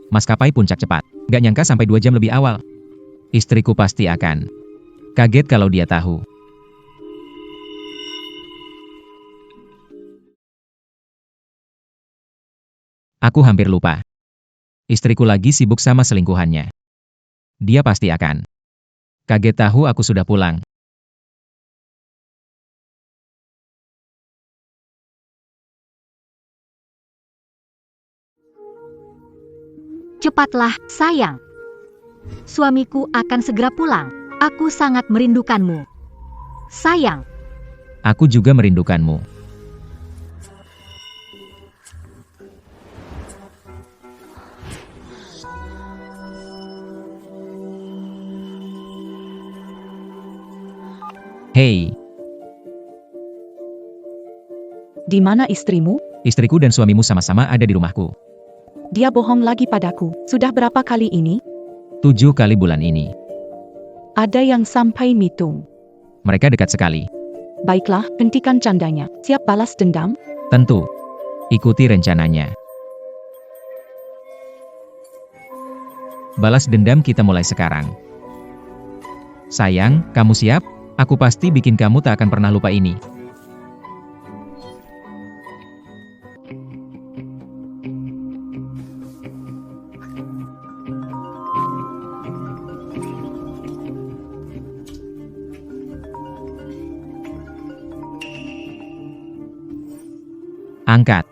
Maskapai puncak cepat. Gak nyangka sampai 2 jam lebih awal. Istriku pasti akan kaget kalau dia tahu. Aku hampir lupa. Istriku lagi sibuk sama selingkuhannya. Dia pasti akan kaget tahu aku sudah pulang. Cepatlah, sayang. Suamiku akan segera pulang. Aku sangat merindukanmu. Sayang. Aku juga merindukanmu. Hei, Di mana istrimu? istriku dan suamimu sama-sama ada di rumahku. Dia bohong lagi padaku. Sudah berapa kali ini? 7 kali bulan ini. Ada yang sampai mitung. Mereka dekat sekali. Baiklah, hentikan candanya. Siap balas dendam? Tentu. Ikuti rencananya. Balas dendam kita mulai sekarang. Sayang, kamu siap? Aku pasti bikin kamu tak akan pernah lupa ini. Angkat.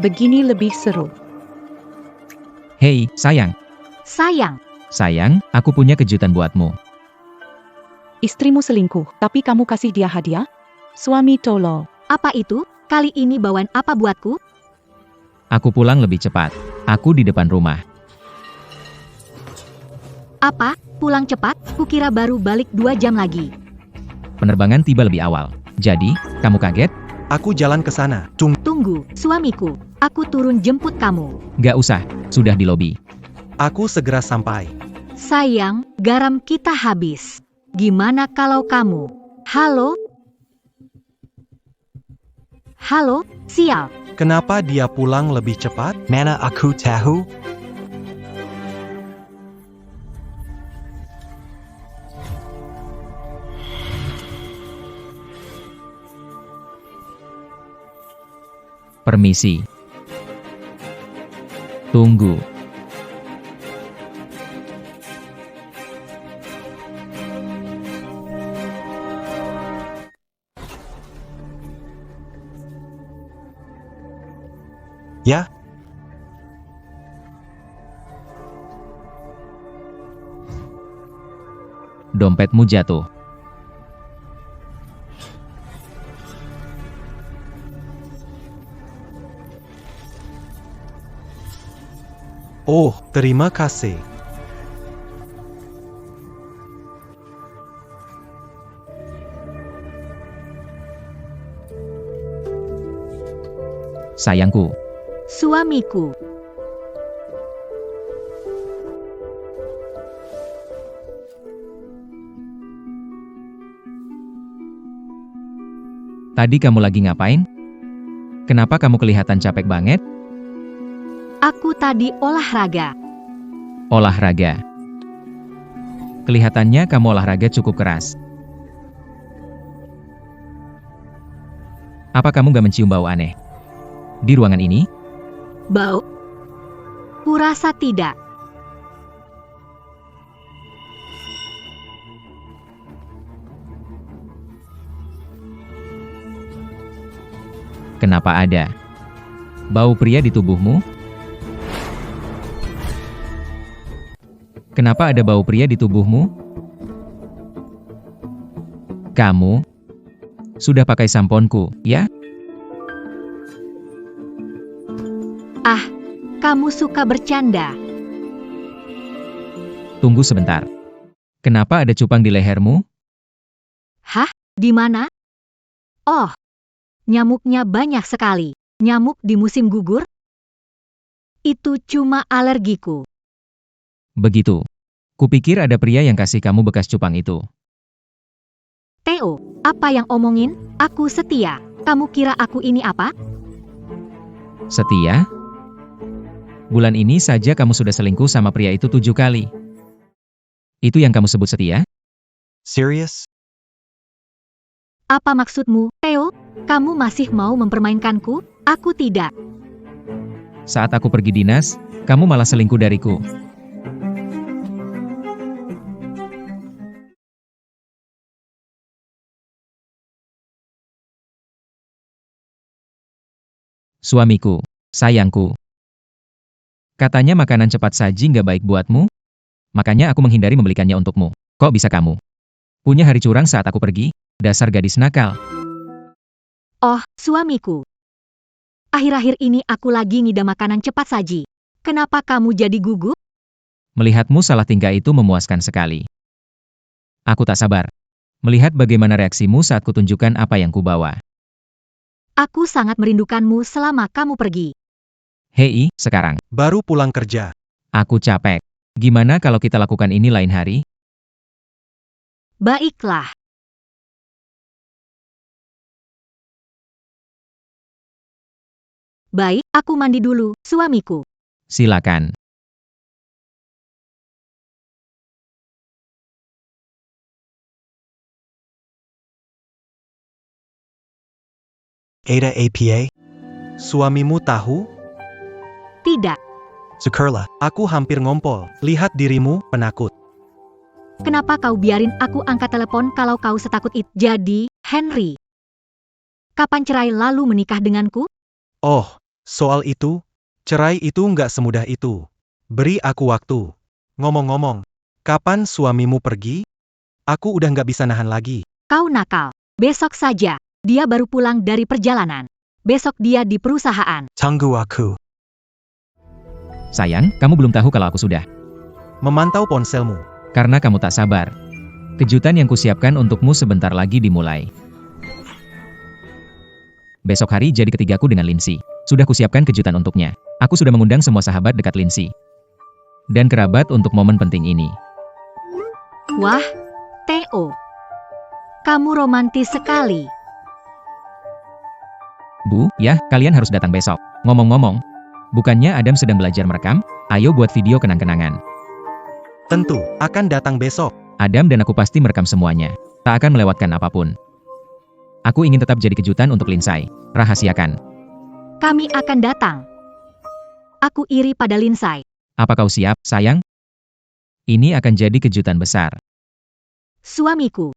Begini lebih seru. Hei, sayang. Sayang. Sayang, aku punya kejutan buatmu. Istrimu selingkuh, tapi kamu kasih dia hadiah? Suami tolol. Apa itu? Kali ini bawaan apa buatku? Aku pulang lebih cepat. Aku di depan rumah. Apa? Pulang cepat? Kukira baru balik 2 jam lagi. Penerbangan tiba lebih awal. Jadi, kamu kaget? Aku jalan ke sana. Tunggu, suamiku. Aku turun jemput kamu. Gak usah, sudah di lobi. Aku segera sampai. Sayang, garam kita habis. Gimana kalau kamu? Halo? Halo, sial. Kenapa dia pulang lebih cepat? Mana aku tahu? Permisi. Tunggu. Ya, Dompetmu jatuh. oh, terima kasih. Sayangku. Suamiku. Tadi kamu lagi ngapain? Kenapa kamu kelihatan capek banget? Aku tadi olahraga. Olahraga. Kelihatannya kamu olahraga cukup keras. Apa kamu gak mencium bau aneh? Di ruangan ini? Bau? Kurasa tidak. Kenapa ada bau pria di tubuhmu? Kenapa ada bau pria di tubuhmu? Kamu sudah pakai samponku, ya? Ah, kamu suka bercanda. Tunggu sebentar. Kenapa ada cupang di lehermu? Hah? Di mana? Oh, nyamuknya banyak sekali. Nyamuk di musim gugur? Itu cuma alergiku. Begitu. Kupikir ada pria yang kasih kamu bekas cupang itu. Theo, apa yang omongin? Aku setia. Kamu kira aku ini apa? Setia? Bulan ini saja kamu sudah selingkuh sama pria itu 7 kali. Itu yang kamu sebut setia? Serious? Apa maksudmu, Theo? Kamu masih mau mempermainkanku? Aku tidak. Saat aku pergi dinas, kamu malah selingkuh dariku. Suamiku, sayangku. Katanya makanan cepat saji nggak baik buatmu? Makanya aku menghindari membelikannya untukmu. Kok bisa kamu punya hari curang saat aku pergi? Dasar gadis nakal. Oh, suamiku. Akhir-akhir ini aku lagi ngidam makanan cepat saji. Kenapa kamu jadi gugup? Melihatmu salah tingkah itu memuaskan sekali. Aku tak sabar melihat bagaimana reaksimu saat kutunjukkan apa yang kubawa. Aku sangat merindukanmu selama kamu pergi. Hei, sekarang. Baru pulang kerja. Aku capek. Gimana kalau kita lakukan ini lain hari? Baiklah. Baik, aku mandi dulu, suamiku. Silakan. Ada APA? Suamimu tahu? Tidak. Syukurlah, aku hampir ngompol. Lihat dirimu, penakut. Kenapa kau biarin aku angkat telepon kalau kau setakut itu? Jadi, Henry, kapan cerai lalu menikah denganku? Oh, soal itu? Cerai itu nggak semudah itu. Beri aku waktu. Ngomong-ngomong, kapan suamimu pergi? Aku udah nggak bisa nahan lagi. Kau nakal. Besok saja. Dia baru pulang dari perjalanan. Besok dia di perusahaan. Tunggu aku. Sayang, kamu belum tahu kalau aku sudah. Memantau ponselmu. Karena kamu tak sabar. Kejutan yang kusiapkan untukmu sebentar lagi dimulai. Besok hari jadi ketigaku dengan Lindsay. Sudah kusiapkan kejutan untuknya. Aku sudah mengundang semua sahabat dekat Lindsay dan kerabat untuk momen penting ini. Wah, Theo. Kamu romantis sekali. Bu, ya, kalian harus datang besok. Ngomong-ngomong, bukannya Adam sedang belajar merekam? Ayo buat video kenang-kenangan. Tentu, akan datang besok. Adam dan aku pasti merekam semuanya. Tak akan melewatkan apapun. Aku ingin tetap jadi kejutan untuk Lindsay. Rahasiakan. Kami akan datang. Aku iri pada Lindsay. Apa kau siap, sayang? Ini akan jadi kejutan besar. Suamiku.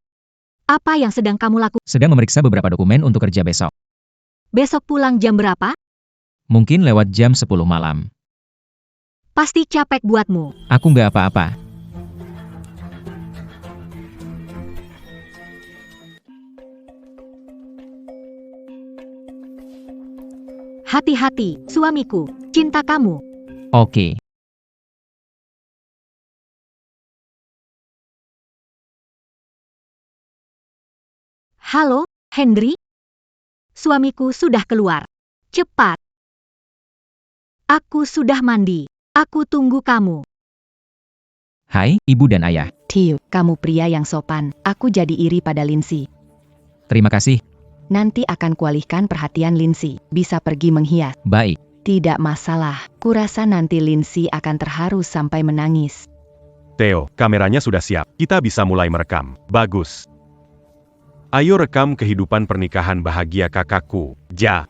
Apa yang sedang kamu lakukan? Sedang memeriksa beberapa dokumen untuk kerja besok. Besok pulang jam berapa? Mungkin lewat jam 10 malam. Pasti capek buatmu. Aku nggak apa-apa. Hati-hati, suamiku. Cinta kamu. Oke. Halo, Henry? Suamiku sudah keluar. Cepat. Aku sudah mandi. Aku tunggu kamu. Hai, ibu dan ayah. Theo, kamu pria yang sopan. Aku jadi iri pada Lindsay. Terima kasih. Nanti akan kualihkan perhatian Lindsay. Bisa pergi menghias. Baik. Tidak masalah. Kurasa nanti Lindsay akan terharu sampai menangis. Theo, kameranya sudah siap. Kita bisa mulai merekam. Bagus. Ayo rekam kehidupan pernikahan bahagia kakakku, Ja.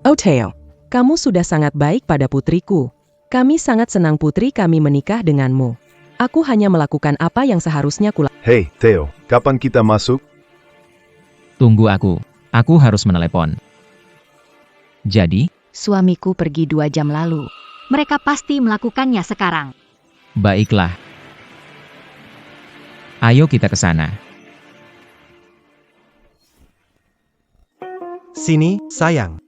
Oh Theo, kamu sudah sangat baik pada putriku. Kami sangat senang putri kami menikah denganmu. Aku hanya melakukan apa yang seharusnya kulakukan. Hei, Theo, kapan kita masuk? Tunggu aku. Aku harus menelepon. Jadi, Suamiku pergi 2 jam lalu. Mereka pasti melakukannya sekarang. baiklah. Ayo kita ke sana. Sini, sayang.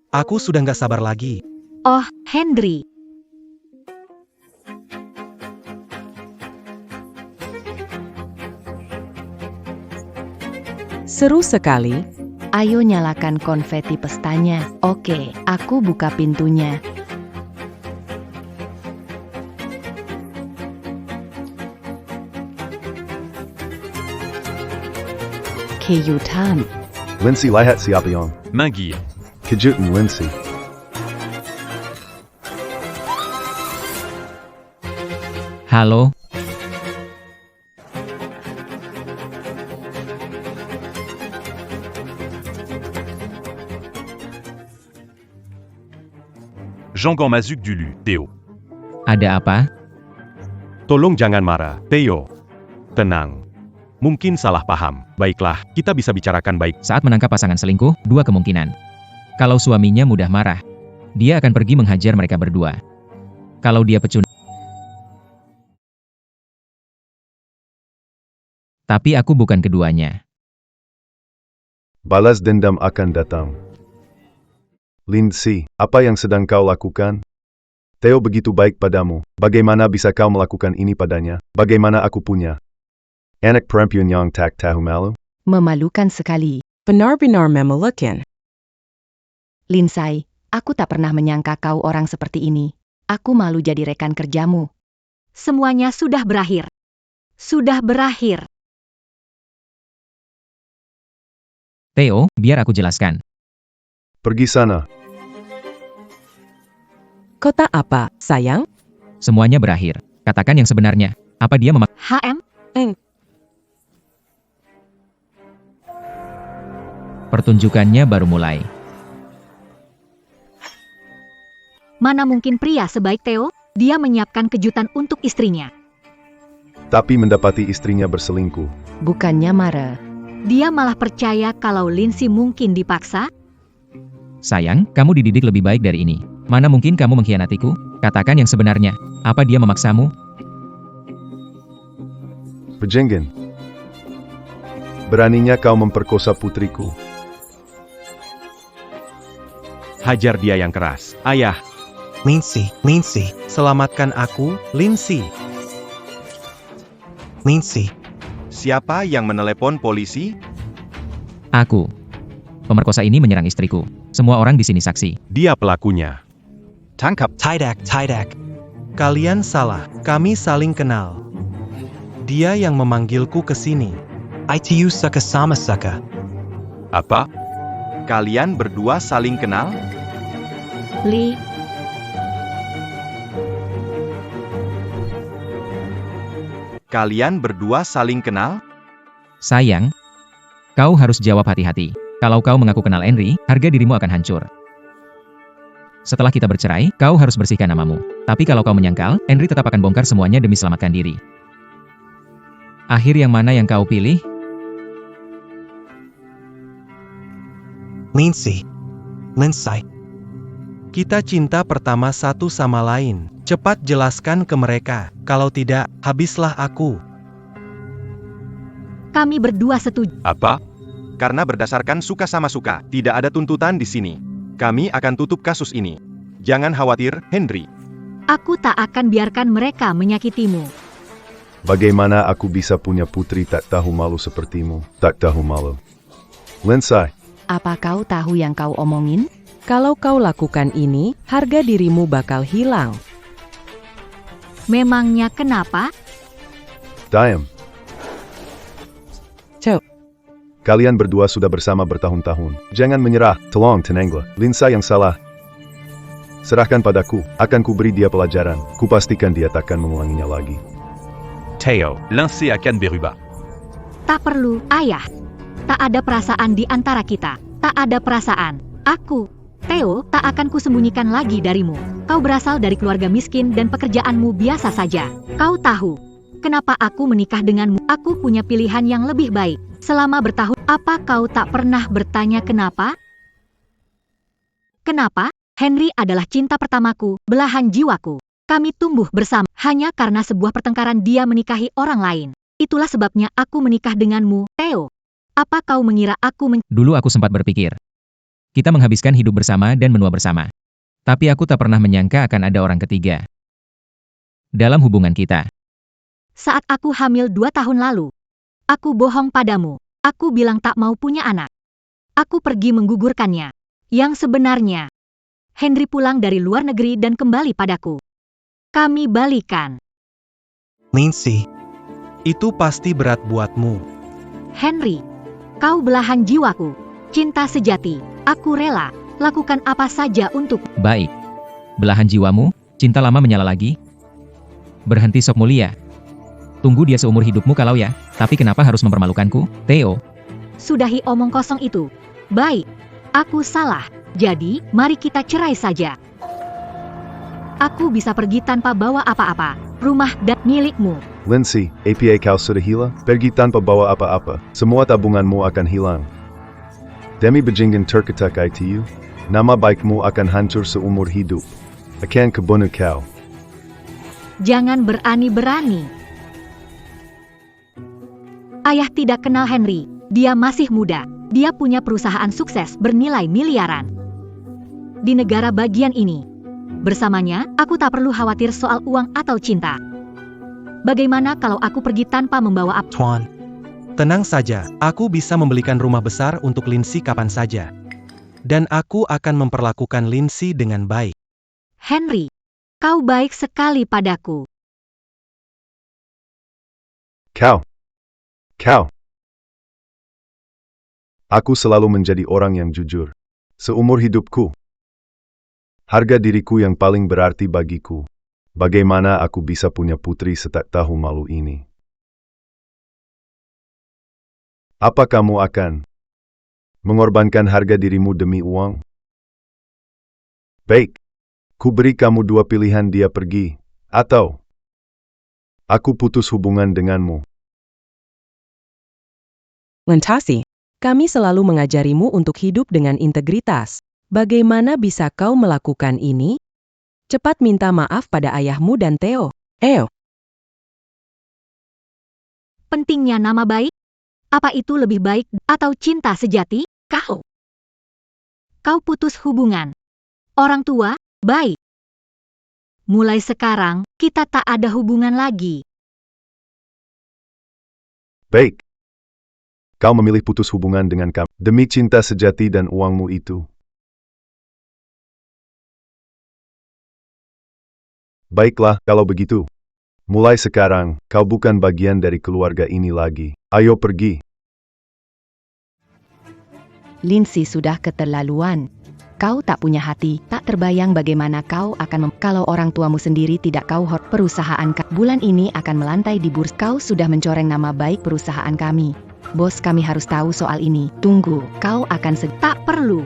Aku sudah nggak sabar lagi. Oh, Henry. Seru sekali. Ayo nyalakan konfeti pestanya. Oke, aku buka pintunya. Kejutan. Lindsay lihat siapa yang? Maggie. Kejutan Lindsay. Halo, Jean Mazuk dulu, Theo. ada apa? Tolong jangan marah, Theo. Tenang. Mungkin salah paham. Baiklah, kita bisa bicarakan baik. Saat menangkap pasangan selingkuh, dua kemungkinan. Kalau suaminya mudah marah, dia akan pergi menghajar mereka berdua. Kalau dia pecundang, tapi aku bukan keduanya. Balas dendam akan datang. Lindsay, apa yang sedang kau lakukan? Theo begitu baik padamu. Bagaimana bisa kau melakukan ini padanya? Bagaimana aku punya anak perempuan yang tak tahu malu? Memalukan sekali. Benar-benar memalukan. Lindsay, aku tak pernah menyangka kau orang seperti ini. Aku malu jadi rekan kerjamu. Semuanya sudah berakhir. Sudah berakhir. Theo, biar aku jelaskan. Pergi sana. Kota apa, sayang? Semuanya berakhir. Katakan yang sebenarnya. Apa dia memak... HM, Pertunjukannya baru mulai. mana mungkin pria sebaik Theo? Dia menyiapkan kejutan untuk istrinya. Tapi mendapati istrinya berselingkuh. Bukannya marah. Dia malah percaya kalau Lindsay mungkin dipaksa. Sayang, kamu dididik lebih baik dari ini. Mana mungkin kamu mengkhianatiku? Katakan yang sebenarnya. Apa dia memaksamu? Pejenggen. Beraninya kau memperkosa putriku. Hajar dia yang keras. Ayah, Lindsay, selamatkan aku, Lindsay. Lindsay, siapa yang menelepon polisi? Aku. Pemerkosa ini menyerang istriku. Semua orang di sini saksi. Dia pelakunya. tangkap, Tidak. Kalian salah, kami saling kenal. Dia yang memanggilku ke sini. ITU Saka sama Saka. Apa? Kalian berdua saling kenal? Lee, Kalian berdua saling kenal? Sayang, kau harus jawab hati-hati. Kalau kau mengaku kenal Henry, harga dirimu akan hancur. Setelah kita bercerai, kau harus bersihkan namamu. Tapi kalau kau menyangkal, Henry tetap akan bongkar semuanya demi selamatkan diri. Akhir yang mana yang kau pilih? Lindsay. Kita cinta pertama satu sama lain. Cepat jelaskan ke mereka. Kalau tidak, habislah aku. kami berdua setuju. Apa? Karena berdasarkan suka sama suka, tidak ada tuntutan di sini. Kami akan tutup kasus ini. Jangan khawatir, Henry. Aku tak akan biarkan mereka menyakitimu. Bagaimana aku bisa punya putri tak tahu malu sepertimu? Tak tahu malu. Lindsay, Apa kau tahu yang kau omongin? Kalau kau lakukan ini, harga dirimu bakal hilang. Memangnya kenapa? diam. Cuk. Kalian berdua sudah bersama bertahun-tahun. Jangan menyerah. Tolong tenanglah. Lindsay yang salah. Serahkan padaku. Akan kuberi dia pelajaran. Kupastikan dia takkan mengulanginya lagi. Theo, Lindsay akan berubah. Tak perlu, ayah. Tak ada perasaan di antara kita. Tak ada perasaan. Aku, Theo, tak akan kusembunyikan lagi darimu. Kau berasal dari keluarga miskin dan pekerjaanmu biasa saja. Kau tahu, kenapa aku menikah denganmu? Aku punya pilihan yang lebih baik. Selama bertahun, apa kau tak pernah bertanya kenapa? Kenapa? Henry adalah cinta pertamaku, belahan jiwaku. Kami tumbuh bersama, hanya karena sebuah pertengkaran dia menikahi orang lain. Itulah sebabnya aku menikah denganmu, Theo. Apa kau mengira aku Dulu aku sempat berpikir. Kita menghabiskan hidup bersama dan menua bersama. Tapi aku tak pernah menyangka akan ada orang ketiga dalam hubungan kita. Saat aku hamil 2 tahun lalu, aku bohong padamu. Aku bilang tak mau punya anak. Aku pergi menggugurkannya. Yang sebenarnya, Henry pulang dari luar negeri dan kembali padaku. Kami balikan. Lindsay, itu pasti berat buatmu. Henry, kau belahan jiwaku. Cinta sejati. Aku rela lakukan apa saja untuk. Baik. Belahan jiwamu, cinta lama menyala lagi. Berhenti sok mulia. Tunggu dia seumur hidupmu kalau ya, tapi kenapa harus mempermalukanku, Theo? Sudahi omong kosong itu. Baik, aku salah. Jadi, mari kita cerai saja. Aku bisa pergi tanpa bawa apa-apa. Rumah dan milikmu. Lindsay, apa kau sudah hilang? Pergi tanpa bawa apa-apa. Semua tabunganmu akan hilang. Demi bajingan terketak itu, nama baikmu akan hancur seumur hidup. Akan kebunuh kau. Jangan berani-berani. Ayah tidak kenal Henry. Dia masih muda. Dia punya perusahaan sukses bernilai miliaran. Di negara bagian ini. Bersamanya, aku tak perlu khawatir soal uang atau cinta. Bagaimana kalau aku pergi tanpa membawa apa? Tuan, tenang saja, aku bisa membelikan rumah besar untuk Lindsay kapan saja. Dan aku akan memperlakukan Lindsay dengan baik. Henry, kau baik sekali padaku. Kau. Aku selalu menjadi orang yang jujur. Seumur hidupku. Harga diriku yang paling berarti bagiku. Bagaimana aku bisa punya putri setak tahu malu ini? Apa kamu akan mengorbankan harga dirimu demi uang? Baik, ku beri kamu dua pilihan, dia pergi, atau aku putus hubungan denganmu. Lintasi, kami selalu mengajarimu untuk hidup dengan integritas. Bagaimana bisa kau melakukan ini? Cepat minta maaf pada ayahmu dan Theo. Pentingnya nama baik? Apa itu lebih baik atau cinta sejati? Kau putus hubungan. Orang tua, baik. Mulai sekarang, kita tak ada hubungan lagi. Baik. Kau memilih putus hubungan dengan kami demi cinta sejati dan uangmu itu. Baiklah, kalau begitu. Mulai sekarang, kau bukan bagian dari keluarga ini lagi. Ayo pergi. Lindsay sudah keterlaluan. Kau tak punya hati, tak terbayang bagaimana kau akan kalau orang tuamu sendiri tidak kau perusahaan bulan ini akan melantai di bursa. Kau sudah mencoreng nama baik perusahaan kami. Bos kami harus tahu soal ini. Tunggu, kau akan Tak perlu.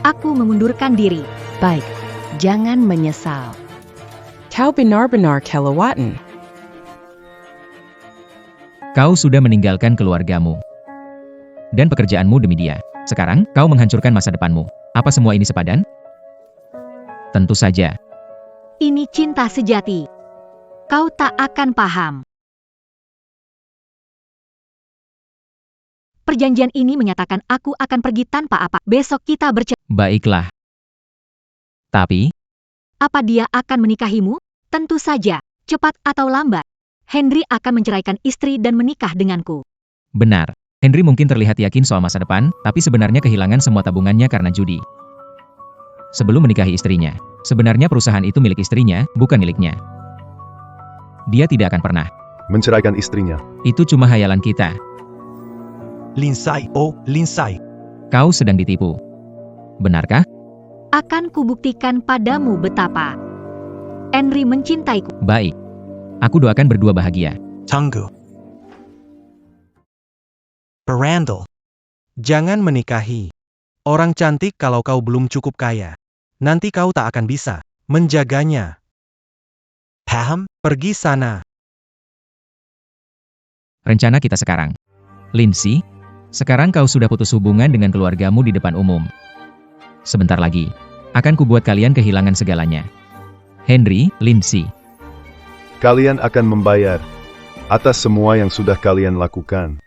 Aku mengundurkan diri. Baik, jangan menyesal. Kau benar-benar kelewatan. Kau sudah meninggalkan keluargamu dan pekerjaanmu demi dia. Sekarang, kau menghancurkan masa depanmu. Apa semua ini sepadan? Tentu saja. Ini cinta sejati. Kau tak akan paham. Perjanjian ini menyatakan aku akan pergi tanpa apa. Besok kita bercerai. Baiklah. Tapi, Apa dia akan menikahimu? Tentu saja, cepat atau lambat. Henry akan menceraikan istri dan menikah denganku. benar. Henry mungkin terlihat yakin soal masa depan, tapi sebenarnya kehilangan semua tabungannya karena judi. Sebelum menikahi istrinya, sebenarnya perusahaan itu milik istrinya, bukan miliknya. Dia tidak akan pernah. Menceraikan istrinya. Itu cuma hayalan kita. Lindsay, Kau sedang ditipu. Benarkah? Akan kubuktikan padamu betapa Henry mencintaiku. Baik. Aku doakan berdua bahagia. Tunggu. Randall, jangan menikahi orang cantik kalau kau belum cukup kaya. Nanti kau tak akan bisa menjaganya. Paham? Pergi sana. Rencana kita sekarang. Lindsay, sekarang kau sudah putus hubungan dengan keluargamu di depan umum. Sebentar lagi, akan kubuat kalian kehilangan segalanya. Henry, Lindsay. Kalian akan membayar atas semua yang sudah kalian lakukan.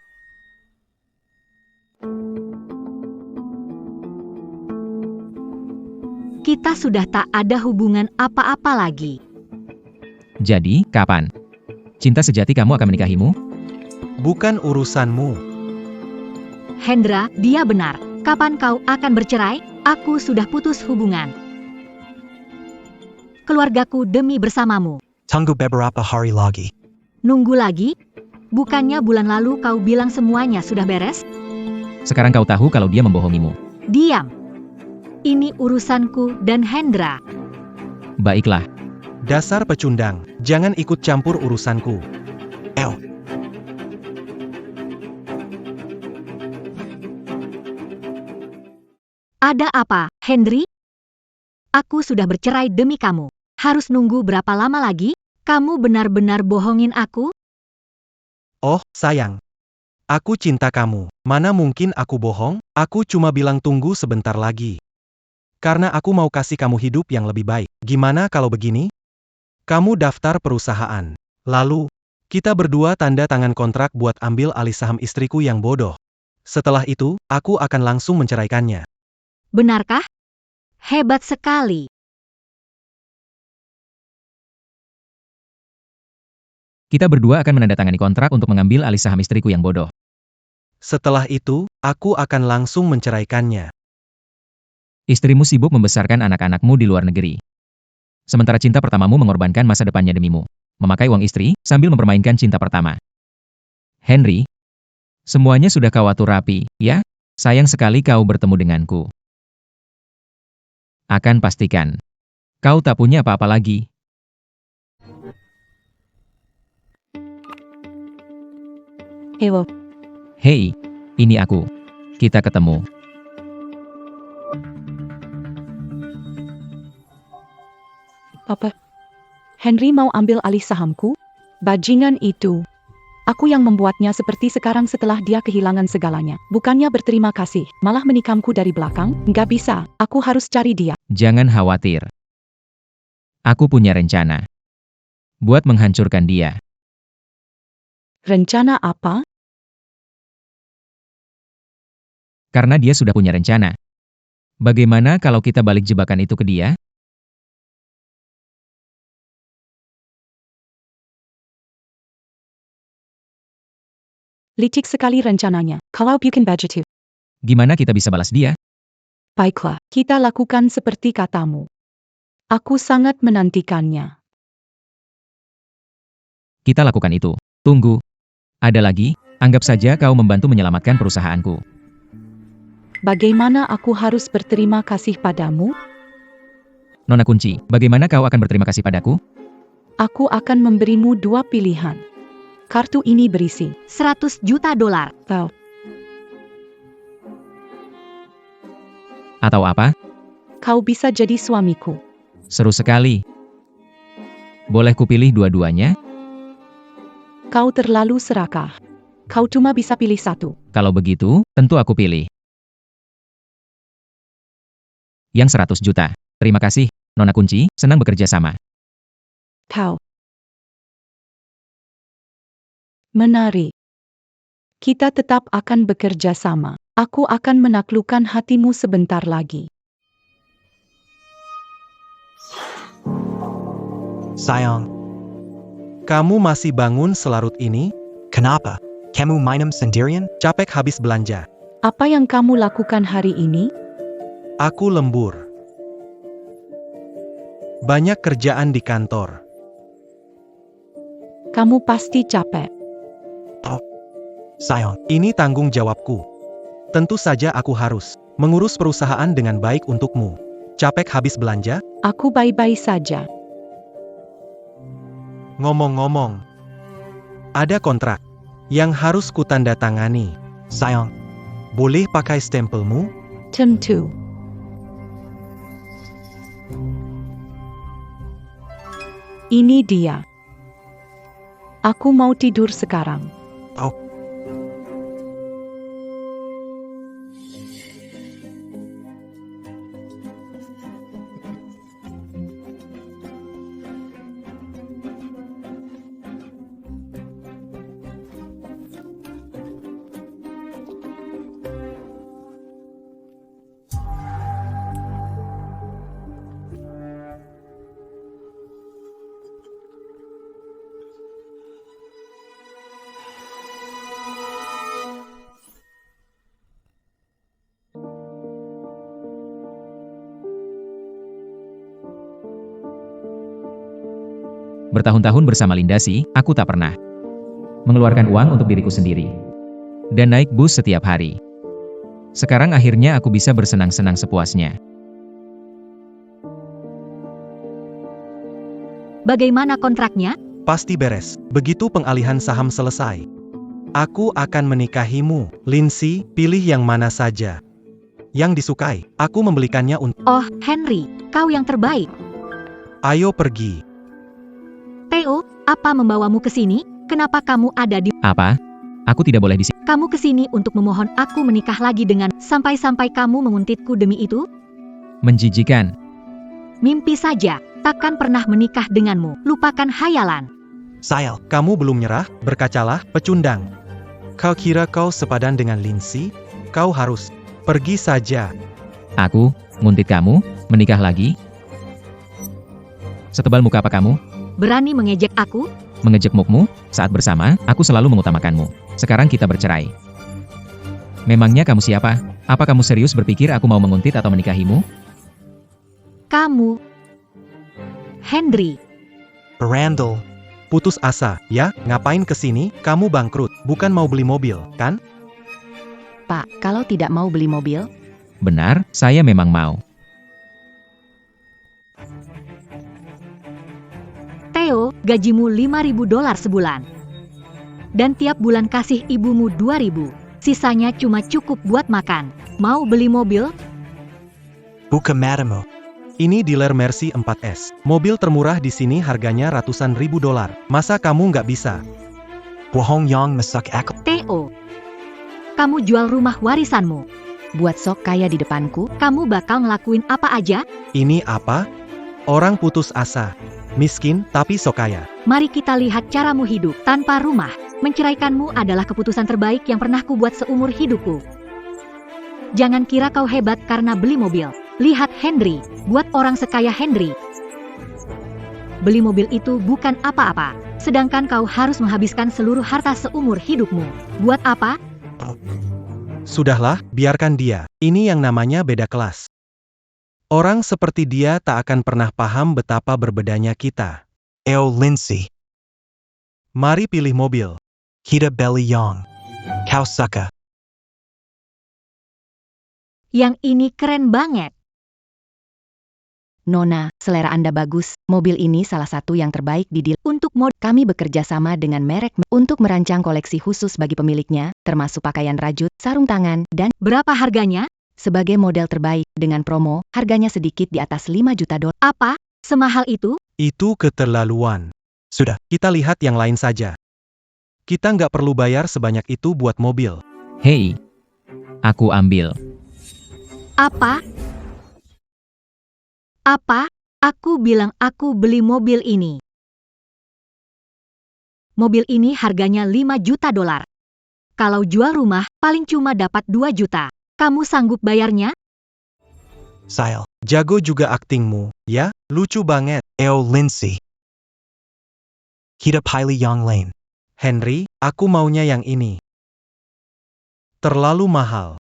Kita sudah tak ada hubungan apa-apa lagi. Jadi, kapan? Cinta sejati kamu akan menikahimu? Bukan urusanmu. Hendra, dia benar. Kapan kau akan bercerai? Aku sudah putus hubungan. Keluargaku demi bersamamu. Tunggu beberapa hari lagi. Nunggu lagi? Bukannya bulan lalu kau bilang semuanya sudah beres? Sekarang kau tahu kalau dia membohongimu. Diam. Ini urusanku dan Hendra. Baiklah. Dasar pecundang, jangan ikut campur urusanku. Ada apa, Henry? Aku sudah bercerai demi kamu. Harus nunggu berapa lama lagi? Kamu benar-benar bohongin aku? Oh, sayang. Aku cinta kamu. Mana mungkin aku bohong? Aku cuma bilang tunggu sebentar lagi. Karena aku mau kasih kamu hidup yang lebih baik. Gimana kalau begini? Kamu daftar perusahaan. Lalu, kita berdua tanda tangan kontrak buat ambil alih saham istriku yang bodoh. Setelah itu, aku akan langsung menceraikannya. Benarkah? Hebat sekali. Kita berdua akan menandatangani kontrak untuk mengambil alih saham istriku yang bodoh. Setelah itu, aku akan langsung menceraikannya. Istrimu sibuk membesarkan anak-anakmu di luar negeri. Sementara cinta pertamamu mengorbankan masa depannya demimu. Memakai uang istri, sambil mempermainkan cinta pertama. Henry, semuanya sudah kau atur rapi, ya? Sayang sekali kau bertemu denganku. Akan pastikan. Kau tak punya apa-apa lagi. Hello. Hei, ini aku. Kita ketemu. Apa? Henry mau ambil alih sahamku? Bajingan itu. Aku yang membuatnya seperti sekarang setelah dia kehilangan segalanya. Bukannya berterima kasih, malah menikamku dari belakang. Nggak bisa, aku harus cari dia. Jangan khawatir. Aku punya rencana. Buat menghancurkan dia. Rencana apa? Karena dia sudah punya rencana. Bagaimana kalau kita balik jebakan itu ke dia? Licik sekali rencananya. Kalau bikin budgetif. Gimana kita bisa balas dia? Baiklah, kita lakukan seperti katamu. Aku sangat menantikannya. Kita lakukan itu. Tunggu. Ada lagi, anggap saja kau membantu menyelamatkan perusahaanku. Bagaimana aku harus berterima kasih padamu? Nona Kunci, bagaimana kau akan berterima kasih padaku? Aku akan memberimu dua pilihan. Kartu ini berisi $100 juta. Wow. Atau apa? Kau bisa jadi suamiku. Seru sekali. Boleh kupilih dua-duanya? Kau terlalu serakah. Kau cuma bisa pilih satu. Kalau begitu, tentu aku pilih yang 100 juta. Terima kasih, Nona Kunci, senang bekerja sama. Kau. Menarik. Kita tetap akan bekerja sama. Aku akan menaklukkan hatimu sebentar lagi. Sayang. Kamu masih bangun selarut ini? Kenapa? Kamu minum sendirian? Capek habis belanja. Apa yang kamu lakukan hari ini? Aku lembur. Banyak kerjaan di kantor. Kamu pasti capek. Sayang, ini tanggung jawabku. Tentu saja aku harus mengurus perusahaan dengan baik untukmu. Capek habis belanja? Aku baik-baik saja. Ngomong-ngomong, ada kontrak yang harus kutandatangani. Sayang, boleh pakai stempelmu? Tentu. Ini dia. Aku mau tidur sekarang. Bertahun-tahun bersama Lindasi, aku tak pernah mengeluarkan uang untuk diriku sendiri. Dan naik bus setiap hari. Sekarang akhirnya aku bisa bersenang-senang sepuasnya. Bagaimana kontraknya? Pasti beres. Begitu pengalihan saham selesai. Aku akan menikahimu. Lindsay, pilih yang mana saja yang disukai. Aku membelikannya untuk... Oh, Henry, kau yang terbaik. Ayo pergi. Theo, apa membawamu ke sini? Kenapa kamu ada di... Apa? Aku tidak boleh di sini. Kamu ke sini untuk memohon aku menikah lagi dengan... Sampai-sampai kamu menguntitku demi itu? Menjijikan. Mimpi saja, takkan pernah menikah denganmu. Lupakan hayalan. Sayal, kamu belum nyerah? Berkacalah, pecundang. Kau kira kau sepadan dengan Lindsay? Kau harus pergi saja. Aku, nguntit kamu, menikah lagi? Setebal muka apa kamu? Berani mengejek aku? Mengejek mukmu, saat bersama, aku selalu mengutamakanmu. Sekarang kita bercerai. Memangnya kamu siapa? Apa kamu serius berpikir aku mau menguntit atau menikahimu? Kamu. Henry. Randall. Putus asa, ya? Ngapain kesini? Kamu bangkrut, bukan mau beli mobil, kan? Pak, kalau tidak mau beli mobil, Benar, saya memang mau. Theo, gajimu $5.000 sebulan. Dan tiap bulan kasih ibumu $2.000. Sisanya cuma cukup buat makan. Mau beli mobil? Buka matamu. Ini dealer Mercy 4S. Mobil termurah di sini harganya ratusan ribu dolar. Masa kamu nggak bisa? Bohong yang mesak akal. Theo. Kamu jual rumah warisanmu. buat sok kaya di depanku, Kamu bakal ngelakuin apa aja? Ini apa? Orang putus asa. Miskin, tapi sok kaya. Mari kita lihat caramu hidup tanpa rumah. Menceraikanmu adalah keputusan terbaik yang pernah kubuat seumur hidupku. Jangan kira kau hebat karena beli mobil. Lihat Henry, buat orang sekaya Henry. Beli mobil itu bukan apa-apa. Sedangkan kau harus menghabiskan seluruh harta seumur hidupmu. Buat apa? Sudahlah, biarkan dia. Ini yang namanya beda kelas. Orang seperti dia tak akan pernah paham betapa berbedanya kita. Lindsay. Mari pilih mobil. Kita beli yang kau suka. Yang ini keren banget. Nona, selera Anda bagus, mobil ini salah satu yang terbaik di deal. Untuk mod, Kami bekerja sama dengan merek untuk merancang koleksi khusus bagi pemiliknya, termasuk pakaian rajut, sarung tangan, dan berapa harganya? sebagai model terbaik, dengan promo, harganya sedikit di atas $5 juta. Apa? Semahal itu? Itu keterlaluan. Sudah, kita lihat yang lain saja. Kita nggak perlu bayar sebanyak itu buat mobil. Hei, aku ambil. Apa? Apa? Aku bilang aku beli mobil ini. Mobil ini harganya $5 juta. Kalau jual rumah, paling cuma dapat 2 juta. Kamu sanggup bayarnya? Sayal, jago juga aktingmu, ya? Lucu banget. Lindsay. Kita pilih yang lain. Henry, aku maunya yang ini. Terlalu mahal.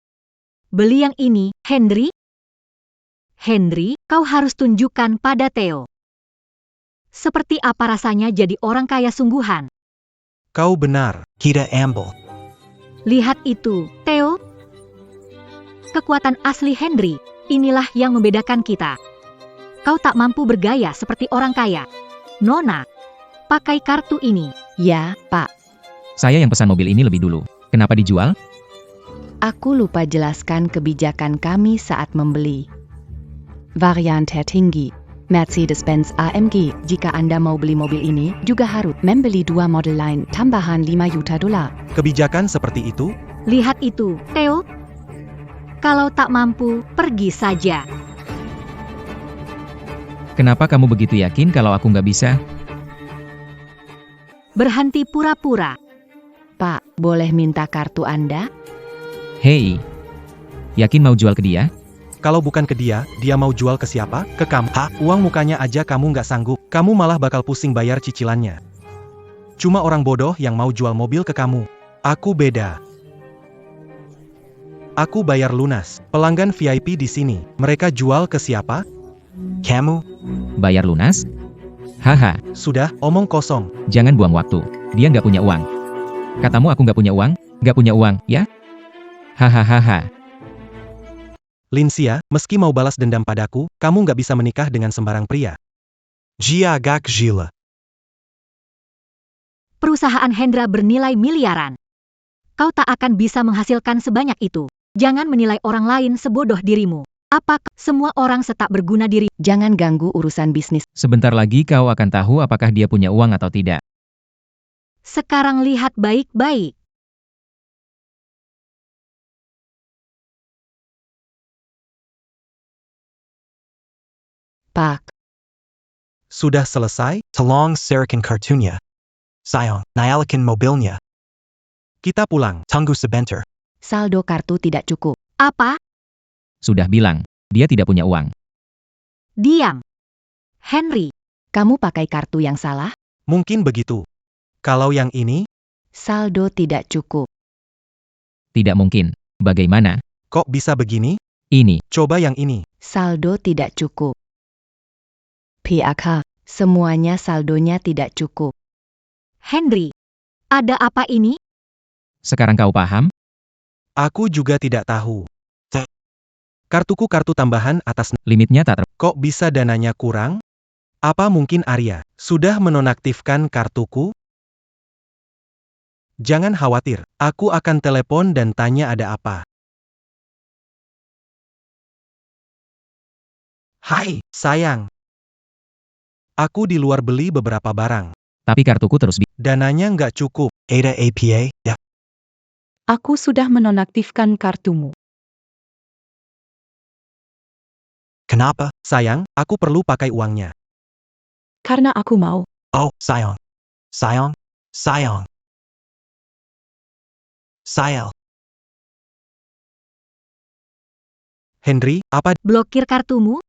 Beli yang ini, Henry. Henry, kau harus tunjukkan pada Theo. Seperti apa rasanya jadi orang kaya sungguhan. Kau benar. Kita ambil. Lihat itu, Theo. Kekuatan asli Henry, inilah yang membedakan kita. Kau tak mampu bergaya seperti orang kaya. Nona, pakai kartu ini. Ya, Pak. Saya yang pesan mobil ini lebih dulu. Kenapa dijual? Aku lupa jelaskan kebijakan kami saat membeli. Varian tertinggi, Mercedes-Benz AMG. Jika Anda mau beli mobil ini, juga harus membeli 2 model lain tambahan $5 juta. Kebijakan seperti itu? Lihat itu, Theo. Kalau tak mampu, pergi saja. Kenapa kamu begitu yakin kalau aku nggak bisa? Berhenti pura-pura. Pak, boleh minta kartu Anda? Hei, yakin mau jual ke dia? Kalau bukan ke dia mau jual ke siapa? Ke kamu? Uang mukanya aja kamu nggak sanggup. Kamu malah bakal pusing bayar cicilannya. Cuma orang bodoh yang mau jual mobil ke kamu. Aku beda. Aku bayar lunas. Pelanggan VIP di sini. Mereka jual ke siapa? Kamu? Bayar lunas? Haha, Sudah, omong kosong. jangan buang waktu. Dia nggak punya uang. Katamu aku nggak punya uang? Nggak punya uang, ya? Hahaha. Lindsay, meski mau balas dendam padaku, kamu nggak bisa menikah dengan sembarang pria. Dia agak gila. Perusahaan Hendra bernilai miliaran. Kau tak akan bisa menghasilkan sebanyak itu. Jangan menilai orang lain sebodoh dirimu. Apakah semua orang setak berguna diri? Jangan ganggu urusan bisnis. Sebentar lagi kau akan tahu apakah dia punya uang atau tidak. Sekarang lihat baik-baik. Pak, Sudah selesai? Tolong serahkan kartunya. Sayang, nyalakan mobilnya. Kita pulang. Tunggu sebentar. saldo kartu tidak cukup. Apa? Sudah bilang, dia tidak punya uang. Diam. Henry, Kamu pakai kartu yang salah? Mungkin begitu. Kalau yang ini, Saldo tidak cukup. Tidak mungkin. Bagaimana? kok bisa begini? Ini, Coba yang ini. Saldo tidak cukup. PAK, semuanya saldonya tidak cukup. Henry. Ada apa ini? sekarang kau paham? Aku juga tidak tahu. Kartuku kartu tambahan atas. Limitnya tak Kok bisa dananya kurang? Apa mungkin Arya sudah menonaktifkan kartuku? Jangan khawatir, aku akan telepon dan tanya ada apa. Hai, sayang. Aku di luar beli beberapa barang. Tapi kartuku terus Dananya nggak cukup. Ada APA, ya. Aku sudah menonaktifkan kartumu. Kenapa, sayang? Aku perlu pakai uangnya. Karena aku mau. Oh, sayang. Sayang. Sayang. Sayang. Henry, apa? Blokir kartumu?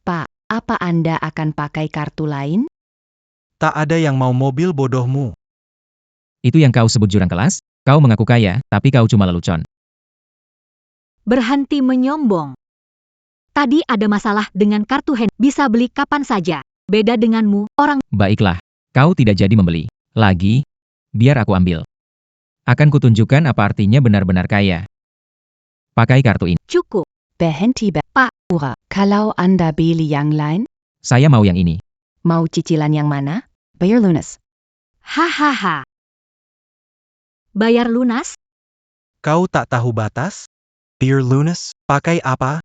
Pak, apa Anda akan pakai kartu lain? Tak ada yang mau mobil bodohmu. Itu yang kau sebut jurang kelas? Kau mengaku kaya, tapi kau cuma lelucon. Berhenti menyombong. Tadi ada masalah dengan kartu Henry. Bisa beli kapan saja. Beda denganmu, orang. Baiklah, kau tidak jadi membeli. Lagi, biar aku ambil. Akan kutunjukkan apa artinya benar-benar kaya. Pakai kartu ini. Cukup. Berhenti Pak. Pura. Kalau Anda beli yang lain, Saya mau yang ini. mau cicilan yang mana? Bayar lunas. Hahaha. Bayar lunas? Kau tak tahu batas? Beer lunas? Pakai apa?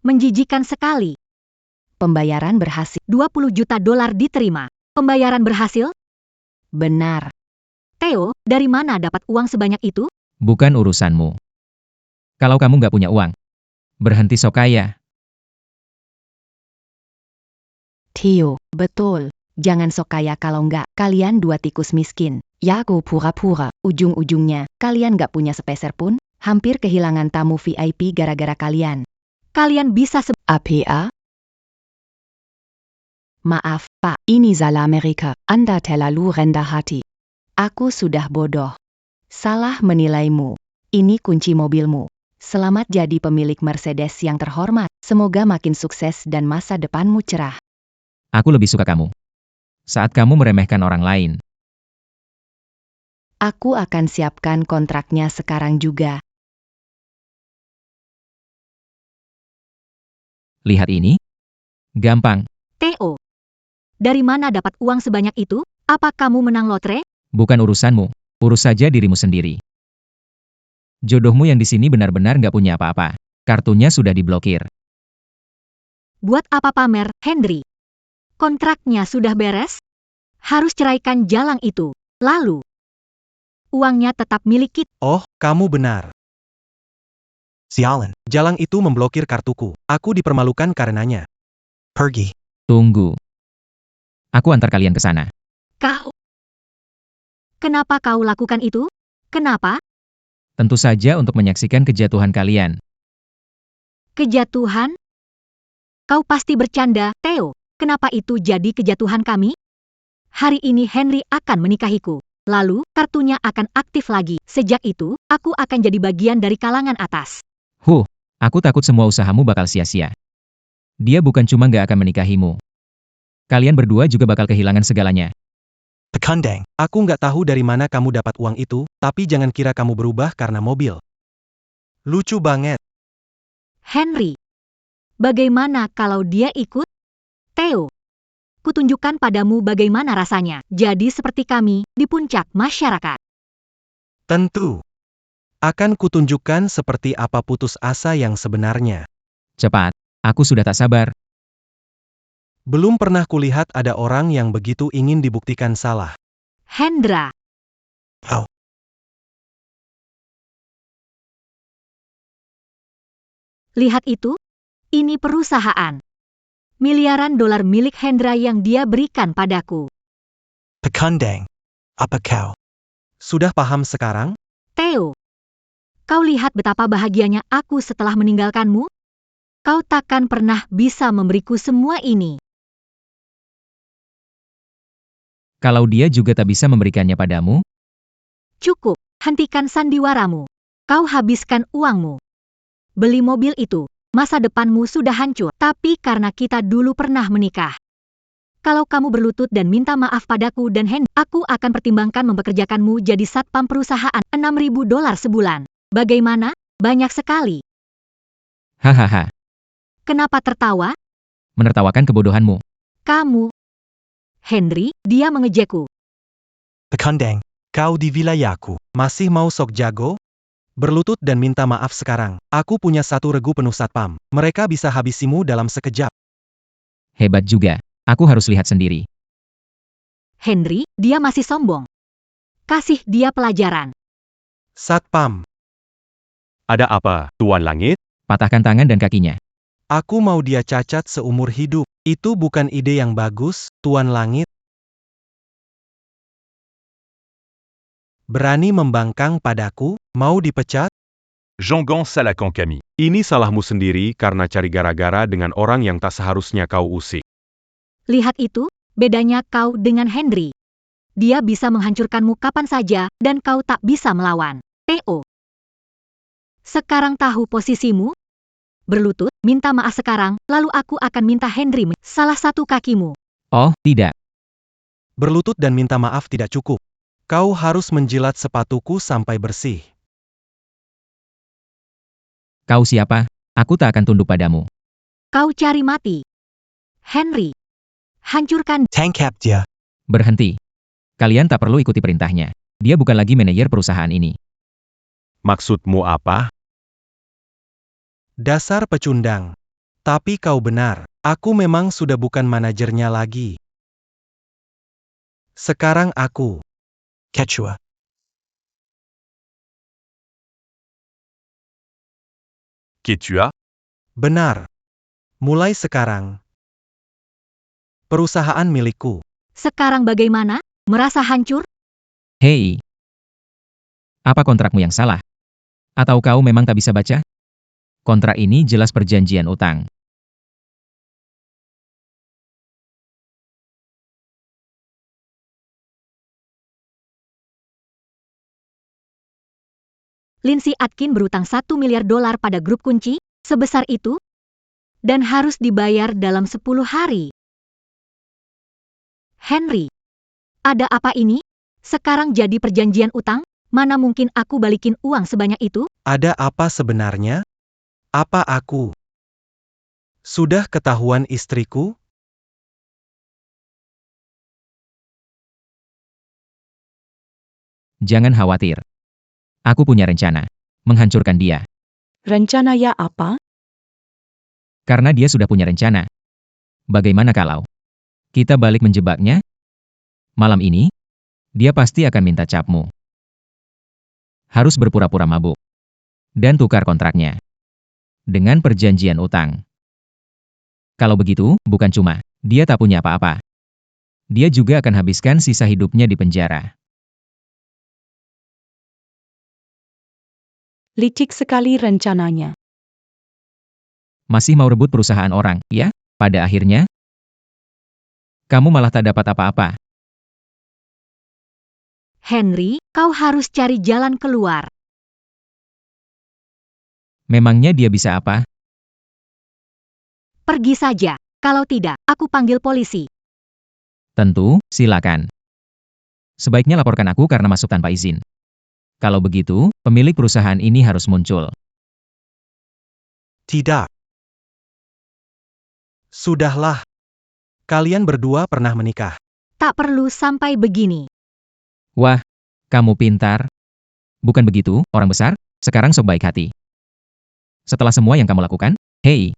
Menjijikan sekali. Pembayaran berhasil. 20 juta dolar diterima. Pembayaran berhasil? Benar. Theo, dari mana dapat uang sebanyak itu? Bukan urusanmu. Kalau kamu nggak punya uang, berhenti sok kaya. Theo, betul. Jangan sok kaya kalau enggak, kalian dua tikus miskin. Yago pura-pura, ujung-ujungnya, kalian nggak punya sepeser pun, hampir kehilangan tamu VIP gara-gara kalian. Kalian bisa APA? Maaf, Pak, ini salah Amerika. Anda terlalu rendah hati. Aku sudah bodoh. Salah menilaimu. Ini kunci mobilmu. Selamat jadi pemilik Mercedes yang terhormat. Semoga makin sukses dan masa depanmu cerah. Aku lebih suka kamu. Saat kamu meremehkan orang lain. Aku akan siapkan kontraknya sekarang juga. Lihat ini. Gampang. Theo. Dari mana dapat uang sebanyak itu? Apa kamu menang lotre? Bukan urusanmu. Urus saja dirimu sendiri. Jodohmu yang di sini benar-benar nggak punya apa-apa. Kartunya sudah diblokir. Buat apa pamer, Henry? Kontraknya sudah beres? Harus ceraikan jalang itu. Lalu, uangnya tetap milik kita. Oh, kamu benar. Sialan, jalang itu memblokir kartuku. Aku dipermalukan karenanya. Pergi. Tunggu. Aku antar kalian ke sana. Kau. Kenapa kau lakukan itu? Kenapa? Tentu saja untuk menyaksikan kejatuhan kalian. Kejatuhan? Kau pasti bercanda, Theo. Kenapa itu jadi kejatuhan kami? Hari ini Henry akan menikahiku. Lalu, kartunya akan aktif lagi. Sejak itu, aku akan jadi bagian dari kalangan atas. Aku takut semua usahamu bakal sia-sia. Dia bukan cuma nggak akan menikahimu. Kalian berdua juga bakal kehilangan segalanya. Pekandang, aku nggak tahu dari mana kamu dapat uang itu, tapi jangan kira kamu berubah karena mobil. Lucu banget. Henry. Bagaimana kalau dia ikut? Theo. kutunjukkan padamu bagaimana rasanya jadi seperti kami di puncak masyarakat. Tentu. Akan kutunjukkan seperti apa putus asa yang sebenarnya. Cepat, aku sudah tak sabar. Belum pernah kulihat ada orang yang begitu ingin dibuktikan salah. Hendra, lihat itu. Ini perusahaan. Miliaran dolar milik Hendra yang dia berikan padaku. Pekandang. Apa kau? Sudah paham sekarang? Theo, kau lihat betapa bahagianya aku setelah meninggalkanmu? Kau takkan pernah bisa memberiku semua ini. Kalau dia juga tak bisa memberikannya padamu, Cukup, hentikan sandiwaramu. Kau habiskan uangmu. Beli mobil itu, masa depanmu sudah hancur. Tapi karena kita dulu pernah menikah. Kalau kamu berlutut dan minta maaf padaku dan Henry, aku akan pertimbangkan mempekerjakanmu jadi satpam perusahaan $6.000 sebulan. Bagaimana? Banyak sekali. hahaha, Kenapa tertawa? menertawakan kebodohanmu. Kamu. Henry, dia mengejekku. Pekandang. Kau di wilayahku. Masih mau sok jago? Berlutut dan minta maaf sekarang. Aku punya 1 regu penuh satpam. Mereka bisa habisimu dalam sekejap. Hebat juga. Aku harus lihat sendiri. Henry, dia masih sombong. Kasih dia pelajaran. Satpam. Ada apa, Tuan Langit? Patahkan tangan dan kakinya. Aku mau dia cacat seumur hidup. Itu bukan ide yang bagus, Tuan Langit. Berani membangkang padaku? Mau dipecat? Jean-Gon Salakan kami. Ini salahmu sendiri karena cari gara-gara dengan orang yang tak seharusnya kau usik. Lihat itu, bedanya kau dengan Henry. Dia bisa menghancurkanmu kapan saja, dan kau tak bisa melawan. Theo. Sekarang tahu posisimu? Berlutut, minta maaf sekarang, lalu aku akan minta Henry salah satu kakimu. Oh, tidak. Berlutut dan minta maaf tidak cukup. Kau harus menjilat sepatuku sampai bersih. Kau siapa? Aku tak akan tunduk padamu. Kau cari mati. Henry. Hancurkan. Tangkap dia. Berhenti. Kalian tak perlu ikuti perintahnya. Dia bukan lagi manajer perusahaan ini. Maksudmu apa? Dasar pecundang. Tapi kau benar. Aku memang sudah bukan manajernya lagi. Sekarang aku. Quechua. Quechua? Benar. Mulai sekarang. Perusahaan milikku. Sekarang bagaimana? Merasa hancur? Hei. Apa kontrakmu yang salah? Atau kau memang tak bisa baca? Kontrak ini jelas perjanjian utang. Lindsay Atkin berutang $1 miliar pada grup kunci, sebesar itu, dan harus dibayar dalam 10 hari. Henry, ada apa ini? Sekarang jadi perjanjian utang? Mana mungkin aku balikin uang sebanyak itu? Ada apa sebenarnya? Apa aku? Sudah ketahuan istriku? Jangan khawatir. Aku punya rencana. Menghancurkan dia. Rencana ya apa? Karena dia sudah punya rencana. Bagaimana kalau kita balik menjebaknya? Malam ini, dia pasti akan minta capmu. Harus berpura-pura mabuk. Dan tukar kontraknya. Dengan perjanjian utang. Kalau begitu, bukan cuma dia tak punya apa-apa. Dia juga akan habiskan sisa hidupnya di penjara. Licik sekali rencananya. Masih mau rebut perusahaan orang, ya? Pada akhirnya, kamu malah tak dapat apa-apa. Henry, kau harus cari jalan keluar. Memangnya dia bisa apa? Pergi saja. Kalau tidak, aku panggil polisi. Tentu, silakan. Sebaiknya laporkan aku karena masuk tanpa izin. Kalau begitu, pemilik perusahaan ini harus muncul. Tidak. Sudahlah. kalian berdua pernah menikah. Tak perlu sampai begini. Wah, kamu pintar. Bukan begitu, orang besar? Sekarang sok baik hati. Setelah semua yang kamu lakukan, hei,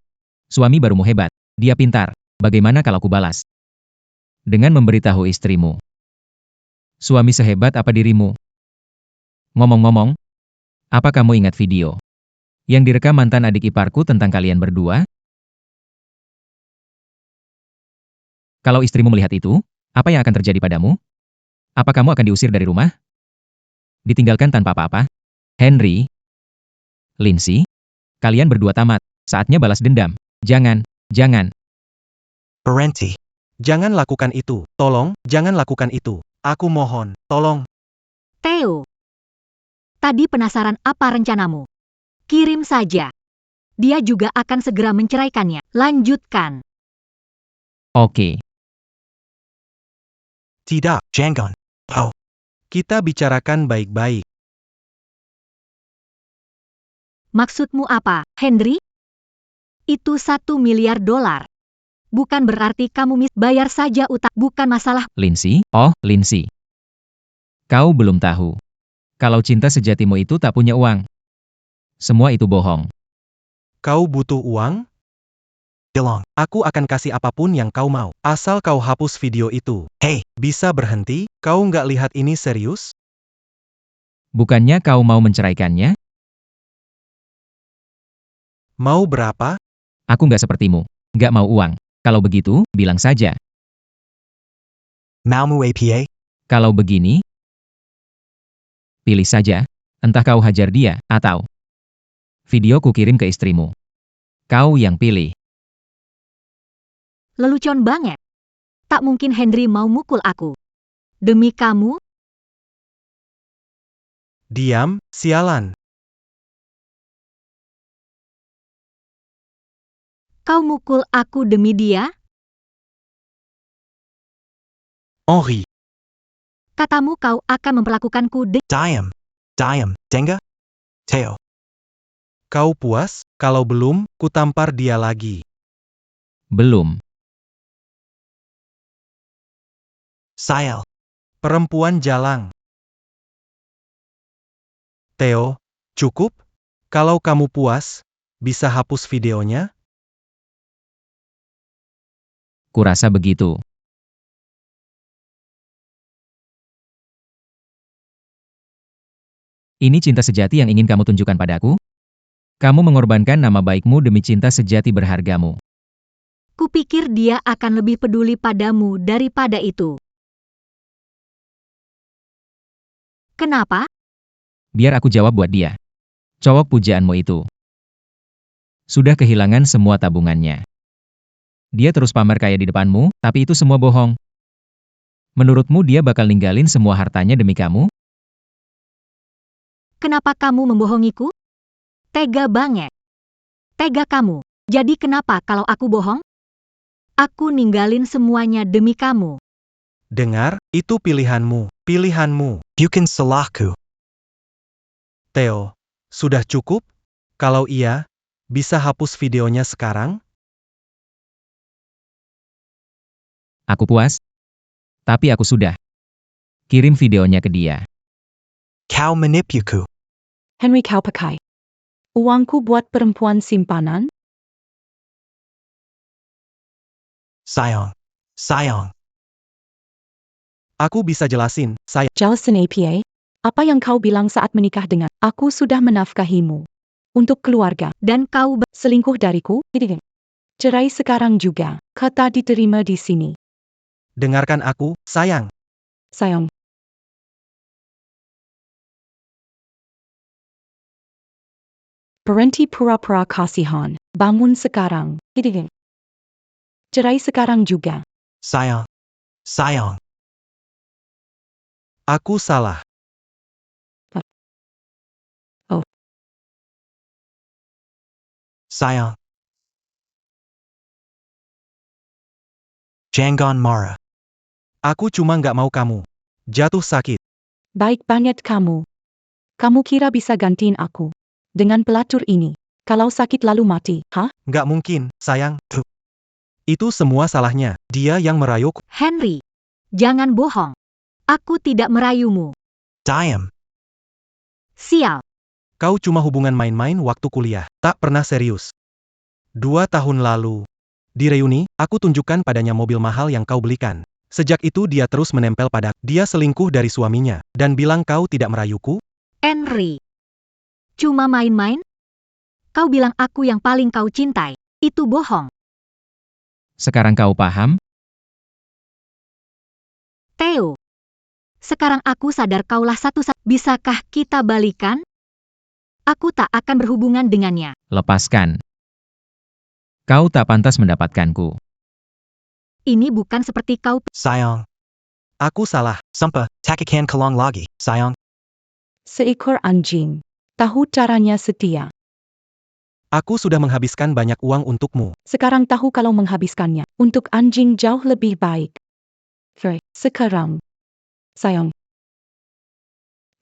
suami barumu hebat. Dia pintar. Bagaimana kalau ku balas? Dengan memberitahu istrimu. Suami sehebat apa dirimu? Ngomong-ngomong, apa kamu ingat video yang direkam mantan adik iparku tentang kalian berdua? Kalau istrimu melihat itu, apa yang akan terjadi padamu? Apa kamu akan diusir dari rumah? Ditinggalkan tanpa apa-apa? Henry, Lindsay, kalian berdua tamat. Saatnya balas dendam. Jangan, jangan. Parenti, jangan lakukan itu. Tolong, jangan lakukan itu. Aku mohon, tolong. Theo. Tadi penasaran apa rencanamu? Kirim saja. Dia juga akan segera menceraikannya. Lanjutkan. Oke. Tidak, jangan. Oh. Kita bicarakan baik-baik. Maksudmu apa, Henry? Itu $1 miliar. Bukan berarti kamu bayar saja utang, bukan masalah. Lindsay, oh, Lindsay. Kau belum tahu. Kalau cinta sejatimu itu tak punya uang. Semua itu bohong. Kau butuh uang? Bilang, aku akan kasih apapun yang kau mau. Asal kau hapus video itu. Hei, bisa berhenti? Kau nggak lihat ini serius? Bukannya kau mau menceraikannya? Mau berapa? Aku nggak sepertimu. Nggak mau uang. Kalau begitu, bilang saja. Maumu APA? Kalau begini, pilih saja. Entah kau hajar dia, atau video ku kirim ke istrimu. Kau yang pilih. Lelucon banget. Tak mungkin Henry mau mukul aku. Demi kamu, Diam, sialan. kau mukul aku demi dia? Henri. Katamu kau akan memperlakukanku Diam, Denga? Theo. Kau puas? Kalau belum, ku tampar dia lagi. Belum. Sayal. Perempuan jalang. Theo, cukup? Kalau kamu puas, bisa hapus videonya? Kurasa begitu. Ini cinta sejati yang ingin kamu tunjukkan padaku? Kamu mengorbankan nama baikmu demi cinta sejati berhargamu. kupikir dia akan lebih peduli padamu daripada itu. Kenapa? Biar aku jawab buat dia. Cowok pujaanmu itu sudah kehilangan semua tabungannya. Dia terus pamer kaya di depanmu, tapi itu semua bohong. Menurutmu dia bakal ninggalin semua hartanya demi kamu? Kenapa kamu membohongiku? Tega banget. Tega kamu. Jadi kenapa kalau aku bohong? Aku ninggalin semuanya demi kamu. Dengar, itu pilihanmu. Pilihanmu. Bukan salahku. Theo, sudah cukup? Kalau iya, bisa hapus videonya sekarang? Aku puas. Tapi aku sudah kirim videonya ke dia. Kau menipuku. Henry kau pakai uangku buat perempuan simpanan? Sayang. Aku bisa jelasin, sayang. Jelasin APA, apa yang kau bilang saat menikah dengan aku sudah menafkahimu untuk keluarga Dan kau selingkuh dariku? Cerai sekarang juga, kata diterima di sini. Dengarkan aku, sayang. Sayang. Berhenti pura-pura kasihan, bangun sekarang. Cerai sekarang juga. Sayang. Aku salah. Oh. Sayang. Jangan marah. Aku cuma nggak mau kamu jatuh sakit. Baik banget kamu. Kamu kira bisa gantiin aku dengan pelatur ini? Kalau sakit lalu mati, hah? Nggak mungkin, sayang. Tuh. Itu semua salahnya. Dia yang merayuku. Henry, jangan bohong. Aku tidak merayumu. Diam. Sial. Kau cuma hubungan main-main waktu kuliah. Tak pernah serius. 2 tahun lalu. Di reuni, aku tunjukkan padanya mobil mahal yang kau belikan. Sejak itu dia terus menempel pada. Dia selingkuh dari suaminya. Dan bilang kau tidak merayuku? Henry. Cuma main-main? Kau bilang aku yang paling kau cintai. Itu bohong. Sekarang kau paham? Theo. Sekarang aku sadar kaulah satu-satunya. Bisakah kita balikan? Aku tak akan berhubungan dengannya. Lepaskan. Kau tak pantas mendapatkanku. Ini bukan seperti kau. Sayang. Aku salah. Sampai, takikan kelong lagi, sayang. Seekor anjing. Tahu caranya setia. Aku sudah menghabiskan banyak uang untukmu. Sekarang tahu kalau menghabiskannya. Untuk anjing jauh lebih baik. Sekarang. Sayang.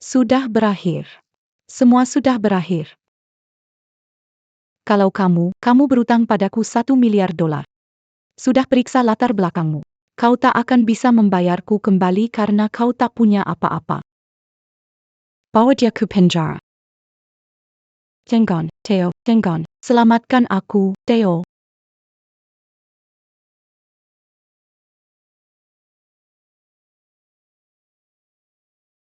Sudah berakhir. Semua sudah berakhir. Kalau kamu berutang padaku $1 miliar. Sudah periksa latar belakangmu. Kau tak akan bisa membayarku kembali karena kau tak punya apa-apa. Bawa dia ke penjara. Jangan, Theo, jangan. Selamatkan aku, Theo.